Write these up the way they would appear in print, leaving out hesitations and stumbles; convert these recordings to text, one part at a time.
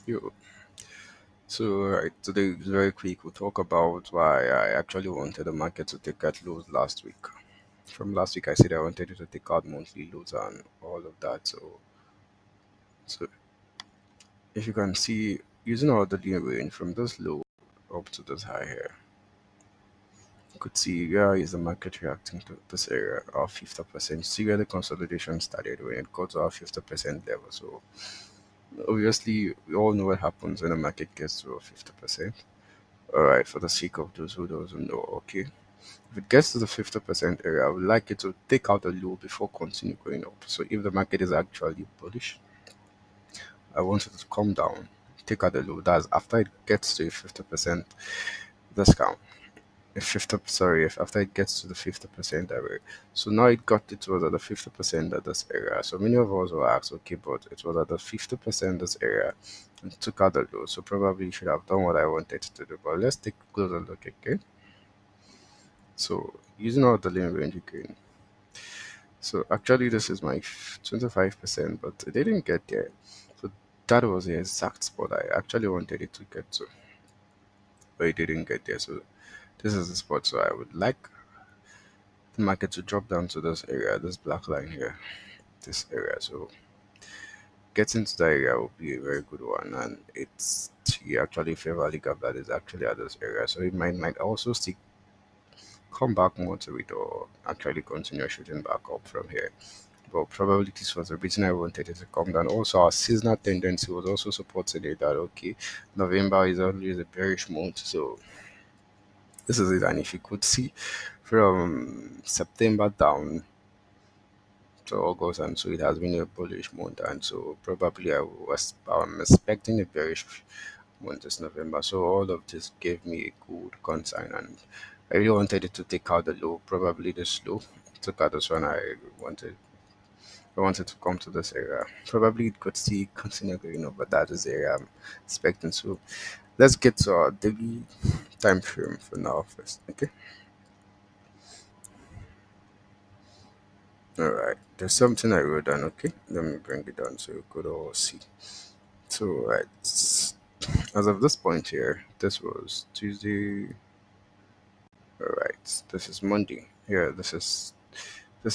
You. So, right, today is very quick. We'll talk about why I actually wanted the market to take out lows last week. From last week, I said I wanted it to take out monthly lows and all of that. So if you can see, using our daily range from this low up to this high here, you could see where is the market reacting to this area of 50%. See where the consolidation started when it got to our 50% level. So obviously, we all know what happens when the market gets to 50%. All right, for the sake of those who doesn't know, okay. If it gets to the 50% area, I would like it to take out a low before continue going up. So if the market is actually bullish, I want it to come down, take out the low. That's after it gets to a 50% discount. If 50, sorry, if after it gets to the 50% area. So now it was at the 50% at this area. So many of us will ask, okay, but it was at the 50% this area and took out the low. So probably you should have done what I wanted to do. But let's take a closer look again. So using our daily range again. So actually this is my 25%, but it didn't get there. So that was the exact spot I actually wanted it to get to, but it didn't get there. So this is the spot. So I would like the market to drop down to this area, this black line here, this area. So getting to that area will be a very good one, and it's you actually favor the gap that is actually at this area. So it might also still come back more to it or actually continue shooting back up from here. But probably this was the reason I wanted it to come down. Also, our seasonal tendency was also supporting it that okay, November is always a bearish month, so this is it. And if you could see from September down to August, and so it has been a bullish month, and so probably I'm expecting a bearish month this November. So all of this gave me a good concern, and I really wanted it to take out the low, probably this low. Took out this one. I wanted to come to this area. Probably it could see continue going up, but that is the area I'm expecting. So let's get to our daily time frame for now first. Okay. All right. There's something I wrote down. Okay. Let me bring it down so you could all see. So right. As of this point here, this was Tuesday. All right. This is Monday. Here. This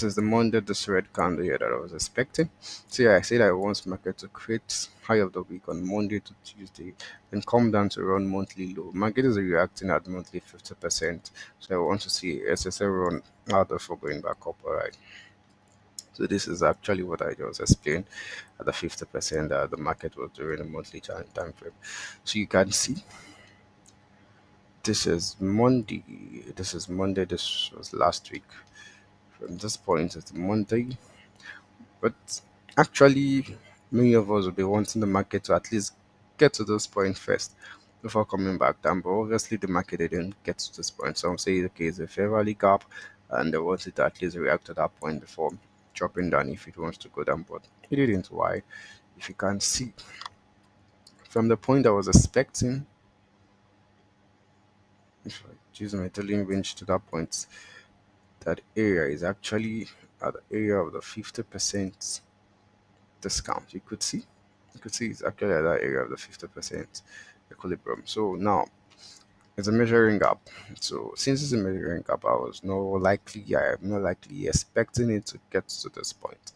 is the Monday, this red candle here that I was expecting. So yeah, I said I want market to create high of the week on Monday to Tuesday, then come down to run monthly low. Market is reacting at monthly 50%. So I want to see SSL run out before going back up. Alright. So this is actually what I just explained at the 50% that the market was during the monthly time frame. So you can see this is Monday. This is Monday. This was last week. From this point, it's Monday. But actually, many of us will be wanting the market to at least get to this point first before coming back down. But obviously, the market didn't get to this point. So I'm saying, okay, it's a fair value gap, and they wanted to at least react to that point before dropping down if it wants to go down. But it didn't. Why? If you can see from the point I was expecting, if I use my daily range to that point, that area is actually at the area of the 50% discount. You could see it's actually at that area of the 50% equilibrium. So now it's a measuring gap. So since it's a measuring gap, I am not likely expecting it to get to this point.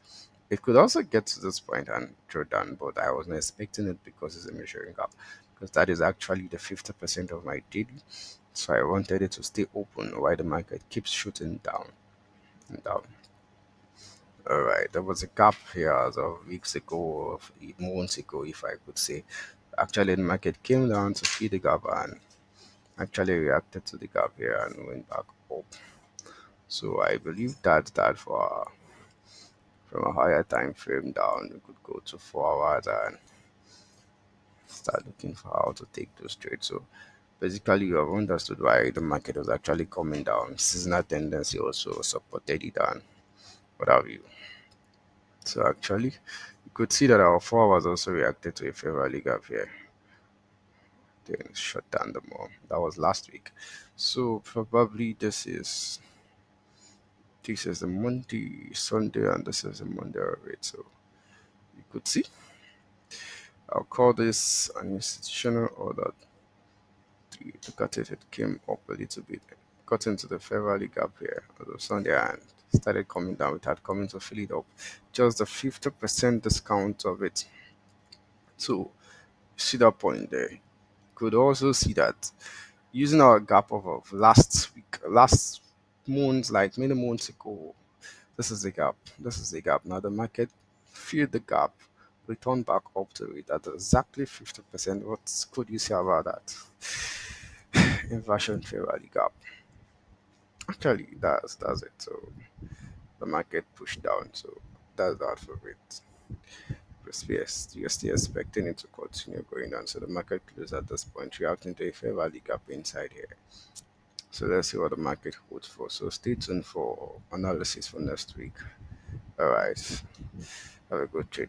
It could also get to this point and throw down, but I wasn't expecting it because it's a measuring gap. Because that is actually the 50% of my daily. So I wanted it to stay open while the market keeps shooting down and down. All right, there was a gap here as of weeks ago, or months ago, if I could say. Actually, the market came down to feed the gap and actually reacted to the gap here and went back up. So I believe that for from a higher time frame down, we could go to 4 hours and start looking for how to take those trades. So basically, you have understood why the market was actually coming down. Seasonal tendency also supported it and what have you. So actually, you could see that our 4 hours also reacted to a fair value gap here. Then shut down the mall. That was last week. So probably this is a Monday, Sunday, and this is a Monday of it. So you could see I'll call this an institutional order. Look at it, it came up a little bit, got into the fair value gap here as of Sunday and started coming down. It had coming to fill it up. Just the 50% discount of it. So see that point there. Could also see that using our gap of last week, last month, like many months ago, this is the gap. This is the gap. Now the market filled the gap, returned back up to it at exactly 50%. What could you say about that? Inversion fair value gap. Actually, that's it. So the market pushed down. So that's that for it. Yes, you're still expecting it to continue going down. So the market closed at this point, reacting to a fair value gap inside here. So let's see what the market holds for. So stay tuned for analysis for next week. All right. Have a good trading.